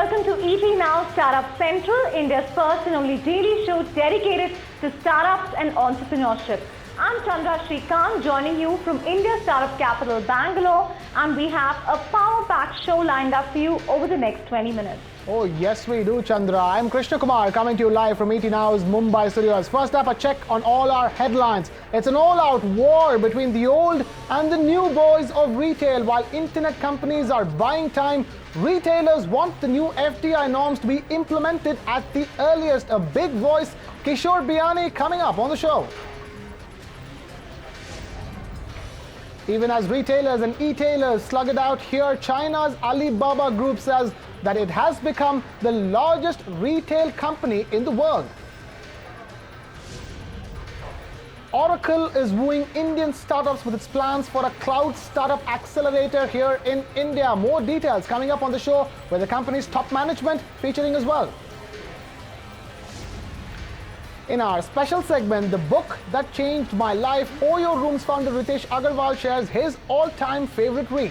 welcome to ETail Startup Central, India's first and only daily show dedicated to startups and entrepreneurship. I'm Chandra Srikanth, joining you from India Startup Capital, Bangalore, and we have a power-packed show lined up for you over the next 20 minutes. Oh, yes, we do, Chandra. I'm Krishna Kumar coming to you live from ET Now's Mumbai studios. First up, a check on all our headlines. It's an all-out war between the old and the new boys of retail. While internet companies are buying time, retailers want the new FDI norms to be implemented at the earliest. A big voice, Kishore Biyani, coming up on the show. Even as retailers and e-tailers slug it out here, China's Alibaba group says that it has become the largest retail company in the world. Oracle is wooing Indian startups with its plans for a cloud startup accelerator here in India. More details coming up on the show with the company's top management featuring as well. In our special segment, The Book That Changed My Life, Oyo Rooms founder Ritesh Agarwal shares his all-time favorite read.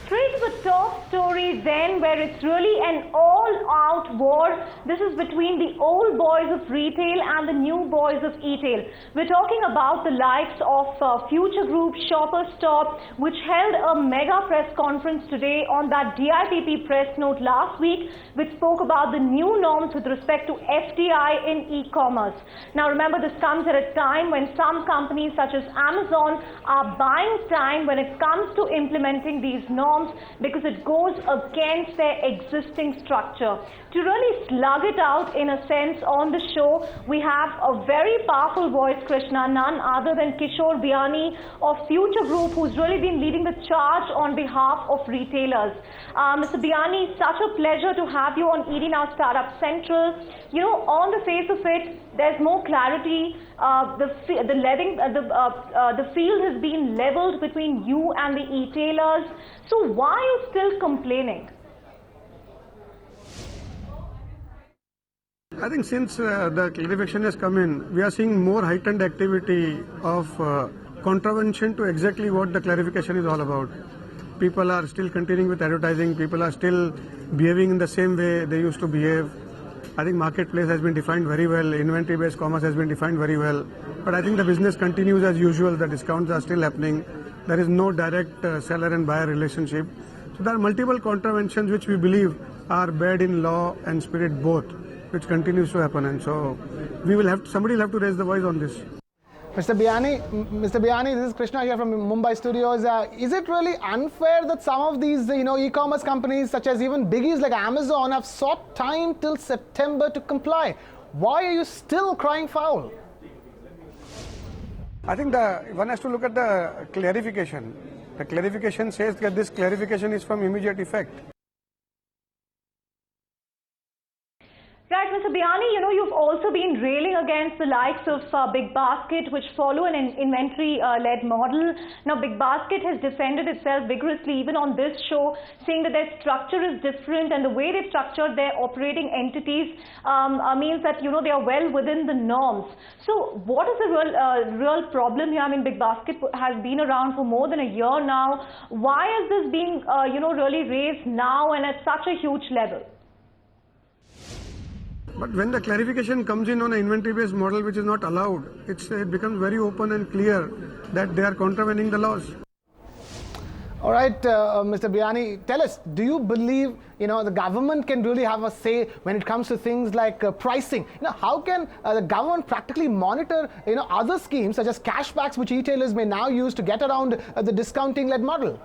Straight to the top story then, where it's really an all-out war. This is between the old boys of retail and the new boys of e-tail. We're talking about the likes of Future Group, Shoppers Stop, which held a mega press conference today on that DIPP press note last week, which spoke about the new norms with respect to FDI in e-commerce. Now remember, this comes at a time when some companies such as Amazon are buying time when it comes to implementing these norms, because it goes against their existing structure. To really slug it out in a sense on the show, we have a very powerful voice, Krishna, none other than Kishore Biyani of Future Group, who's really been leading the charge on behalf of retailers. Mr. Biyani, such a pleasure to have you on ED Now Startup Central. You know, on the face of it, there's more clarity. The field has been leveled between you and the e-tailers. So why are you still complaining? I think since the clarification has come in, we are seeing more heightened activity of contravention to exactly what the clarification is all about. People are still continuing with advertising, people are still behaving in the same way they used to behave. I think marketplace has been defined very well, inventory-based commerce has been defined very well. But I think the business continues as usual, the discounts are still happening. There is no direct seller and buyer relationship. So there are multiple contraventions which we believe are bad in law and spirit both, which continues to happen. And so somebody will have to raise the voice on this. Mr. Biyani, this is Krishna here from Mumbai studios. Is it really unfair that some of these, e-commerce companies, such as even biggies like Amazon, have sought time till September to comply? Why are you still crying foul? I think one has to look at the clarification. The clarification says that this clarification is from immediate effect. Right, Mr. Biyani, you've also been railing against the likes of Big Basket, which follow an inventory-led model. Now, Big Basket has defended itself vigorously even on this show, saying that their structure is different and the way they've structured their operating entities means that, they are well within the norms. So, what is the real problem here? I mean, Big Basket has been around for more than a year now. Why is this being, really raised now and at such a huge level? But when the clarification comes in on an inventory-based model which is not allowed, it becomes very open and clear that they are contravening the laws. All right, Mr. Biyani, tell us, do you believe, the government can really have a say when it comes to things like pricing? How can the government practically monitor, other schemes such as cashbacks, which retailers may now use to get around the discounting-led model?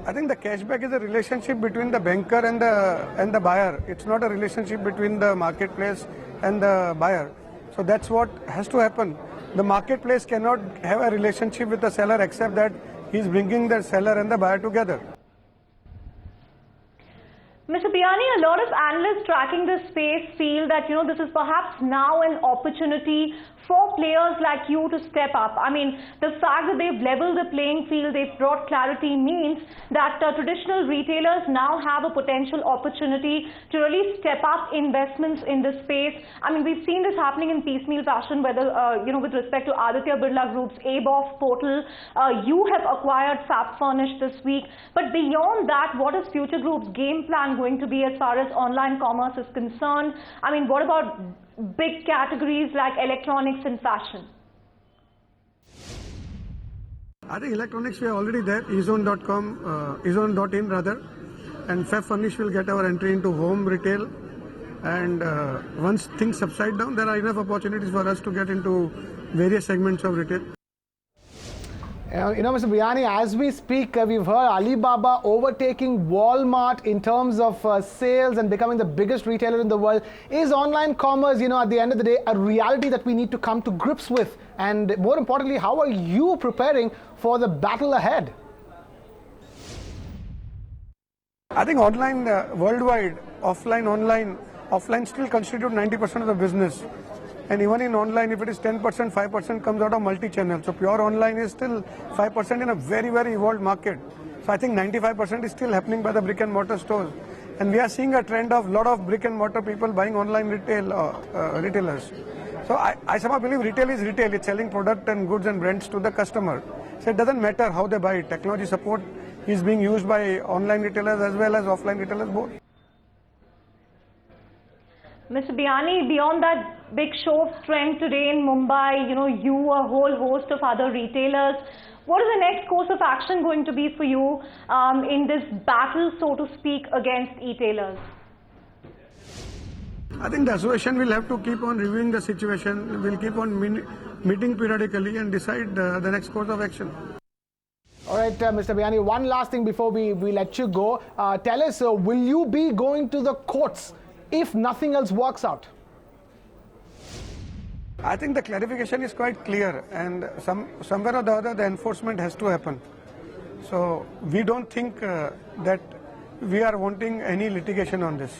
I think the cashback is a relationship between the banker and the buyer. It's not a relationship between the marketplace and the buyer. So that's what has to happen. The marketplace cannot have a relationship with the seller except that he's bringing the seller and the buyer together. Mr. Biyani, a lot of analysts tracking this space feel that, this is perhaps now an opportunity for players like you to step up? I mean, the fact that they've leveled the playing field, they've brought clarity, means that traditional retailers now have a potential opportunity to really step up investments in this space. I mean, we've seen this happening in piecemeal fashion, whether, with respect to Aditya Birla Group's ABOF portal. You have acquired Fab Furnish this week. But beyond that, what is Future Group's game plan going to be as far as online commerce is concerned? I mean, what about big categories like electronics and fashion? I think electronics, we are already there. Ezone.com, Ezone.in rather, and Fab Furnish will get our entry into home retail. And once things subside down, there are enough opportunities for us to get into various segments of retail. Mr. Biyani, as we speak, we've heard Alibaba overtaking Walmart in terms of sales and becoming the biggest retailer in the world. Is online commerce, at the end of the day, a reality that we need to come to grips with? And more importantly, how are you preparing for the battle ahead? I think online, worldwide, offline still constitute 90% of the business. And even in online, if it is 10%, 5% comes out of multi-channel. So pure online is still 5% in a very, very evolved market. So I think 95% is still happening by the brick and mortar stores. And we are seeing a trend of a lot of brick and mortar people buying online retailers. So I somehow believe retail is retail. It's selling product and goods and brands to the customer. So it doesn't matter how they buy it. Technology support is being used by online retailers as well as offline retailers both. Mr. Biyani, beyond that big show of strength today in Mumbai, you, a whole host of other retailers, what is the next course of action going to be for you in this battle, so to speak, against e-tailers? I think the association will have to keep on reviewing the situation. We'll keep on meeting periodically and decide the next course of action. All right, Mr. Biyani, one last thing before we let you go. Tell us, will you be going to the courts if nothing else works out? I think the clarification is quite clear, and somewhere or the other the enforcement has to happen. So we don't think that we are wanting any litigation on this.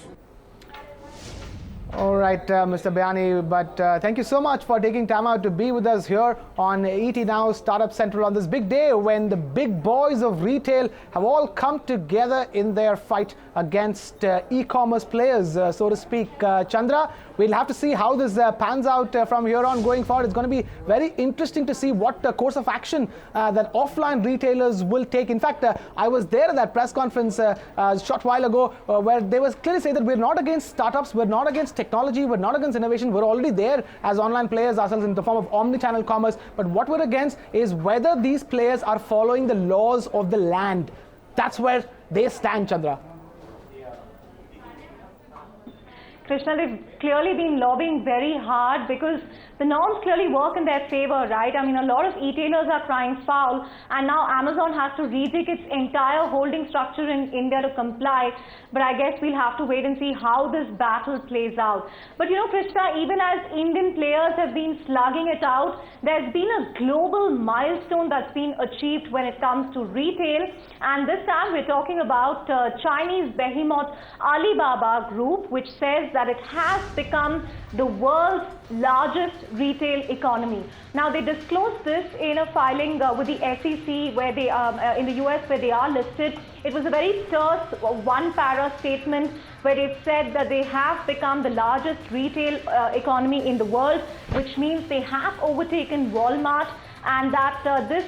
All right, Mr. Biyani, but thank you so much for taking time out to be with us here on ET Now Startup Central on this big day when the big boys of retail have all come together in their fight against e-commerce players, so to speak. Chandra, we'll have to see how this pans out from here on going forward. It's going to be very interesting to see what course of action that offline retailers will take. In fact, I was there at that press conference a short while ago where they was clearly saying that we're not against startups, we're not against technology, we're not against innovation, we're already there as online players ourselves in the form of omni-channel commerce. But what we're against is whether these players are following the laws of the land. That's where they stand, Chandra. Krishna, they've clearly been lobbying very hard because the norms clearly work in their favor, right? I mean, a lot of e-tailers are crying foul, and now Amazon has to rejig its entire holding structure in India to comply. But I guess we'll have to wait and see how this battle plays out. But Krishna, even as Indian players have been slugging it out, there's been a global milestone that's been achieved when it comes to retail. And this time we're talking about Chinese behemoth Alibaba Group, which says that it has become the world's largest retail economy. Now, they disclosed this in a filing with the SEC where they in the US where they are listed. It was a very terse one-para statement where they said that they have become the largest retail economy in the world, which means they have overtaken Walmart, and that this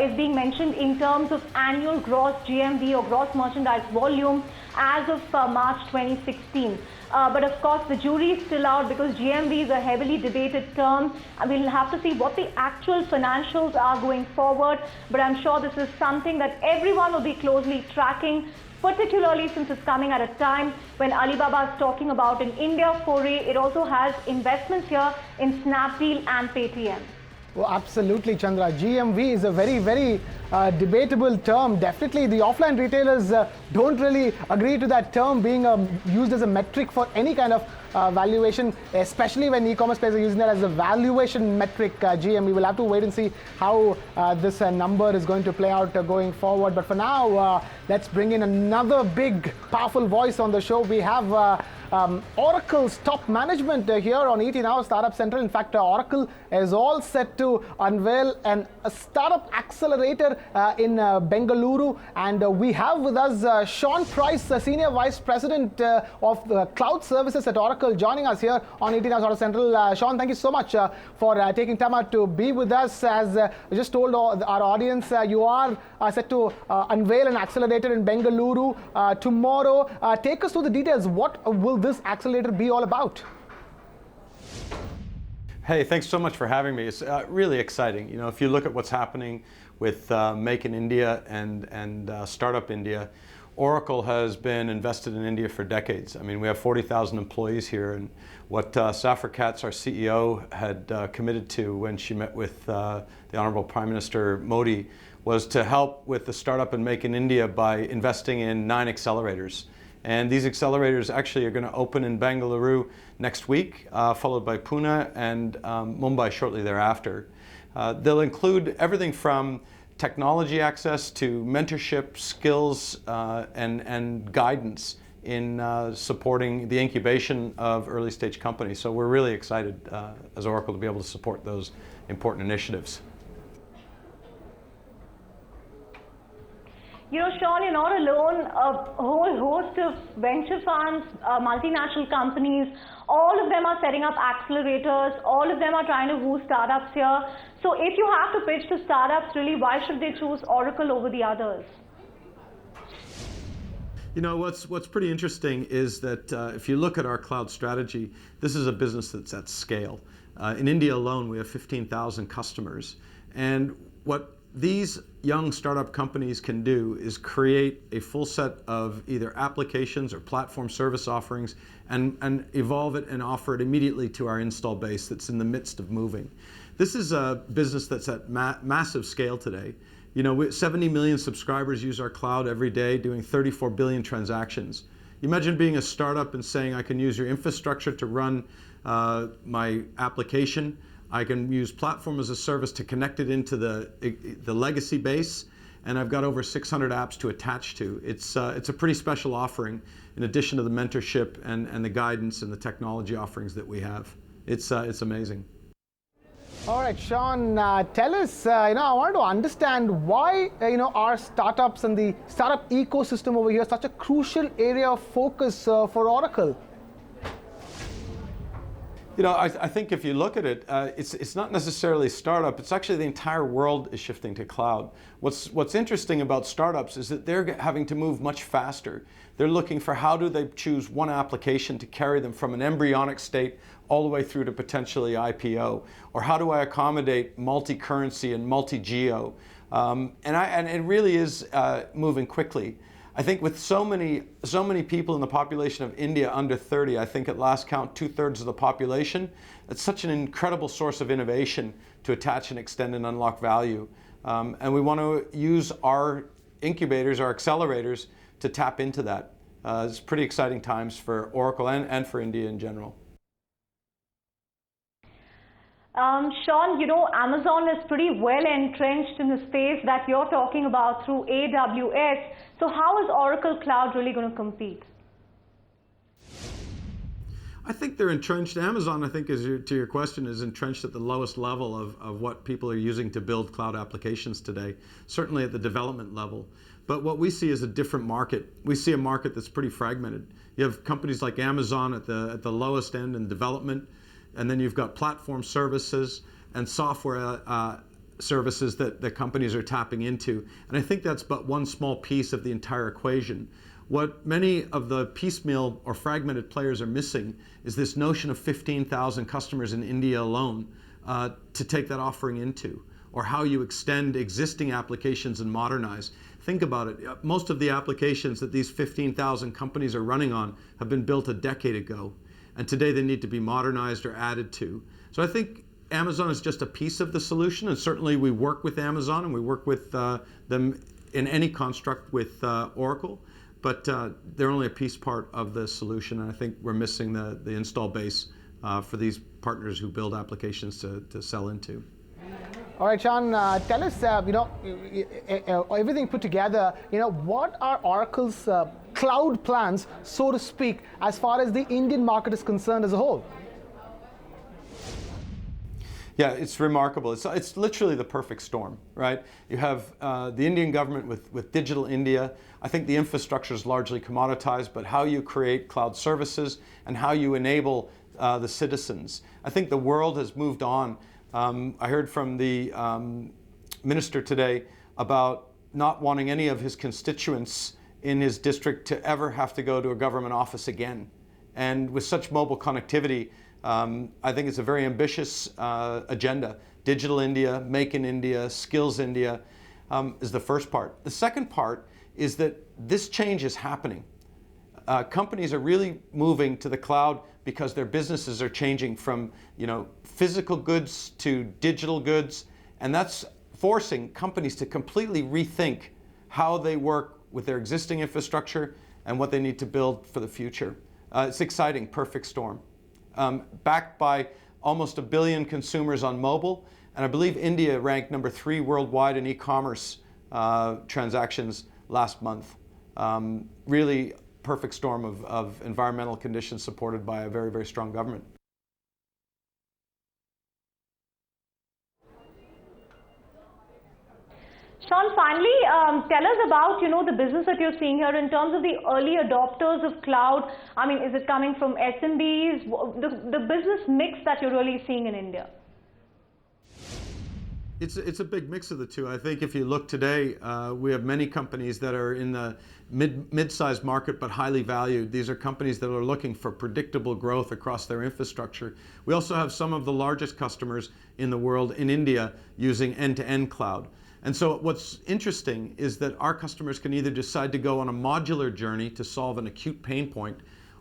is being mentioned in terms of annual gross GMV or gross merchandise volume as of March 2016. But of course, the jury is still out because GMV is a heavily debated term, and we'll have to see what the actual financials are going forward. But I'm sure this is something that everyone will be closely tracking, particularly since it's coming at a time when Alibaba is talking about an India foray. It also has investments here in Snapdeal and Paytm. Well, absolutely, Chandra. GMV is a very, very debatable term. Definitely, the offline retailers don't really agree to that term being used as a metric for any kind of valuation, especially when e-commerce players are using that as a valuation metric, GM. We will have to wait and see how this number is going to play out going forward. But for now, let's bring in another big, powerful voice on the show. We have Oracle's top management here on ET Now Startup Central. In fact, Oracle is all set to unveil a startup accelerator in Bengaluru, and we have with us Shawn Price, Senior Vice President of Cloud Services at Oracle, joining us here on ET Now Startup Central. Shawn, thank you so much for taking time out to be with us. As I just told our audience, you are set to unveil an accelerator in Bengaluru tomorrow. Take us through the details. What will this accelerator be all about? Hey, thanks so much for having me. It's really exciting. You know, if you look at what's happening with Make in India and Startup India, Oracle has been invested in India for decades. I mean, we have 40,000 employees here, and what Safra Katz, our CEO, had committed to when she met with the Honorable Prime Minister Modi was to help with the Startup and Make in India by investing in 9 accelerators. And these accelerators actually are going to open in Bengaluru next week, followed by Pune and Mumbai shortly thereafter. They'll include everything from technology access to mentorship, skills, and guidance in supporting the incubation of early stage companies. So we're really excited as Oracle to be able to support those important initiatives. You know, Shawn, you're not alone. A whole host of venture funds, multinational companies, all of them are setting up accelerators. All of them are trying to woo startups here. So if you have to pitch to startups, really, why should they choose Oracle over the others? You know, what's pretty interesting is that if you look at our cloud strategy, this is a business that's at scale. In India alone, we have 15,000 customers. And what these young startup companies can do is create a full set of either applications or platform service offerings and evolve it and offer it immediately to our install base that's in the midst of moving. This is a business that's at massive scale today. You know, 70 million subscribers use our cloud every day, doing 34 billion transactions. Imagine being a startup and saying, I can use your infrastructure to run my application. I can use platform as a service to connect it into the legacy base, and I've got over 600 apps to attach to. It's a pretty special offering in addition to the mentorship and the guidance and the technology offerings that we have. It's amazing. All right, Shawn, tell us, I want to understand why, our startups and the startup ecosystem over here is such a crucial area of focus for Oracle. You know, I think if you look at it, it's not necessarily startup. It's actually the entire world is shifting to cloud. What's interesting about startups is that they're having to move much faster. They're looking for how do they choose one application to carry them from an embryonic state all the way through to potentially IPO, or how do I accommodate multi-currency and multi-geo, and it really is moving quickly. I think with so many people in the population of India under 30, I think at last count 2/3 of the population, it's such an incredible source of innovation to attach and extend and unlock value. And we want to use our incubators, our accelerators, to tap into that. It's pretty exciting times for Oracle and for India in general. Shawn, Amazon is pretty well entrenched in the space that you're talking about through AWS. So how is Oracle Cloud really going to compete? I think they're entrenched. Amazon, I think, to your question, is entrenched at the lowest level of what people are using to build cloud applications today, certainly at the development level. But what we see is a different market. We see a market that's pretty fragmented. You have companies like Amazon at the lowest end in development, and then you've got platform services and software services that companies are tapping into. And I think that's but one small piece of the entire equation. What many of the piecemeal or fragmented players are missing is this notion of 15,000 customers in India alone to take that offering into, or how you extend existing applications and modernize. Think about it. Most of the applications that these 15,000 companies are running on have been built a decade ago, and today they need to be modernized or added to. So I think Amazon is just a piece of the solution, and certainly we work with Amazon and we work with them in any construct with Oracle. but they're only a piece part of the solution, and I think we're missing the install base for these partners who build applications to sell into. All right, Shawn, tell us, everything put together, what are Oracle's cloud plans, so to speak, as far as the Indian market is concerned as a whole? Yeah, it's remarkable. It's literally the perfect storm, right? You have the Indian government with Digital India. I think the infrastructure is largely commoditized, but how you create cloud services and how you enable the citizens. I think the world has moved on. I heard from the minister today about not wanting any of his constituents in his district to ever have to go to a government office again. And with such mobile connectivity, I think it's a very ambitious agenda. Digital India, Make in India, Skills India is the first part. The second part is that this change is happening. Companies are really moving to the cloud because their businesses are changing from physical goods to digital goods, and that's forcing companies to completely rethink how they work with their existing infrastructure and what they need to build for the future. It's exciting, perfect storm. Backed by almost 1 billion consumers on mobile, and I believe India ranked number 3 worldwide in e-commerce transactions last month. Really perfect storm of environmental conditions supported by a very, very strong government. Shawn, finally, tell us about the business that you're seeing here in terms of the early adopters of cloud. I mean, is it coming from SMBs? The business mix that you're really seeing in India. It's a big mix of the two. I think if you look today, we have many companies that are in the mid-sized market but highly valued. These are companies that are looking for predictable growth across their infrastructure. We also have some of the largest customers in the world in India using end-to-end cloud. And so what's interesting is that our customers can either decide to go on a modular journey to solve an acute pain point,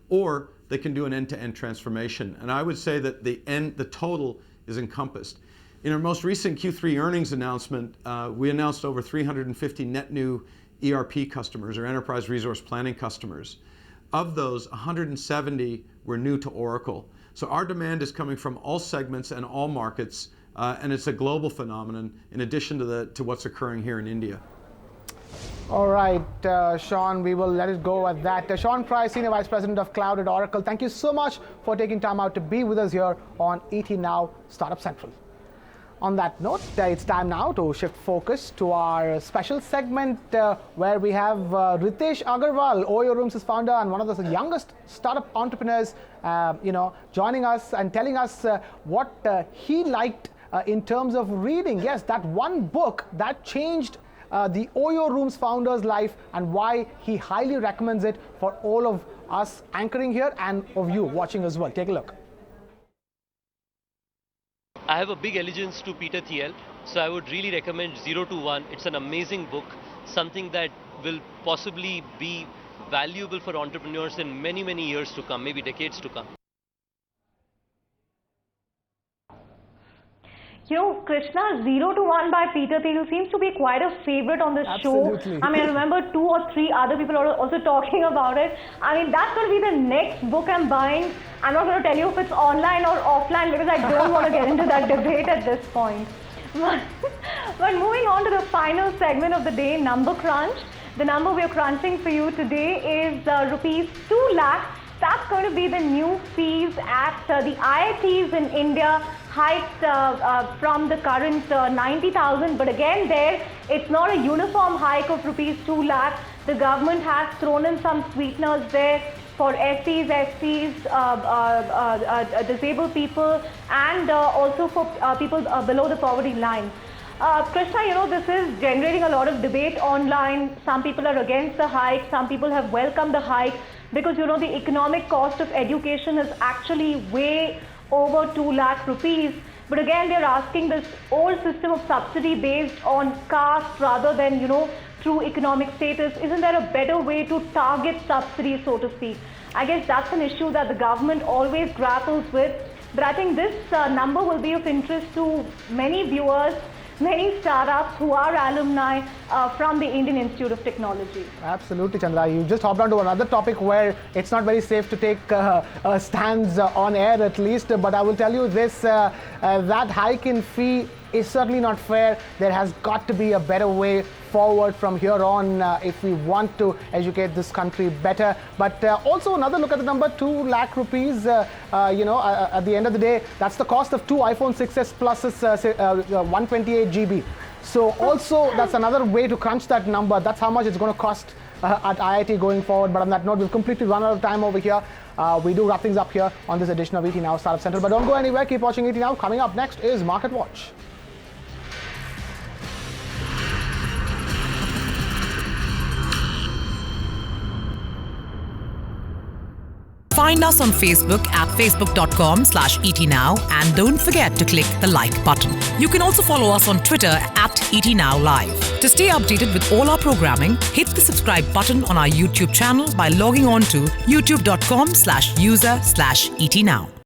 or they can do an end-to-end transformation. And I would say that the total is encompassed. In our most recent Q3 earnings announcement, we announced over 350 net new ERP customers, or enterprise resource planning customers. Of those, 170 were new to Oracle. So our demand is coming from all segments and all markets, and it's a global phenomenon in addition to what's occurring here in India. All right, Shawn, we will let it go at that. Shawn Price, Senior Vice President of Cloud at Oracle, thank you so much for taking time out to be with us here on ET Now Startup Central. On that note, it's time now to shift focus to our special segment where we have Ritesh Agarwal, Oyo Rooms' founder and one of the youngest startup entrepreneurs, joining us and telling us what he liked in terms of reading. Yes, that one book that changed the Oyo Rooms founder's life, and why he highly recommends it for all of us anchoring here and of you watching as well. Take a look. I have a big allegiance to Peter Thiel, so I would really recommend 0 to 1. It's an amazing book, something that will possibly be valuable for entrepreneurs in many, many years to come, maybe decades to come. Krishna, 0 to 1 by Peter Thiel seems to be quite a favorite on this Absolutely. show. I mean, I remember 2 or 3 other people are also talking about it. I mean, that's going to be the next book I'm buying. I'm not going to tell you if it's online or offline because I don't want to get into that debate at this point. But moving on to the final segment of the day, Number Crunch. The number we're crunching for you today is rupees 2 lakh. That's going to be the new fees at the IITs in India, hiked from the current 90,000. But again, it's not a uniform hike of rupees 2 lakh. The government has thrown in some sweeteners there for SCs, STs, disabled people, and also for people below the poverty line. Krishna, this is generating a lot of debate online. Some people are against the hike. Some people have welcomed the hike because, the economic cost of education is actually way over 2 lakh rupees. But again, they're asking this old system of subsidy based on caste rather than, through economic status. Isn't there a better way to target subsidies, so to speak? I guess that's an issue that the government always grapples with. But I think this number will be of interest to many viewers many startups who are alumni from the Indian Institute of Technology. Absolutely, Chandra. You just hopped on to another topic where it's not very safe to take stands on air, at least. But I will tell you this, that hike in fee is certainly not fair. There has got to be a better way forward from here on if we want to educate this country better. But also another look at the number, 2 lakh rupees. At the end of the day, that's the cost of 2 iPhone 6s Pluses, 128 GB. So also that's another way to crunch that number. That's how much it's going to cost at IIT going forward. But on that note, we've completely run out of time over here. We do wrap things up here on this edition of ET Now Startup Central. But don't go anywhere. Keep watching ET Now. Coming up next is Market Watch. Find us on Facebook at facebook.com/ETNow and don't forget to click the like button. You can also follow us on Twitter at ETNowLive. To stay updated with all our programming, hit the subscribe button on our YouTube channel by logging on to youtube.com/user/ETNow.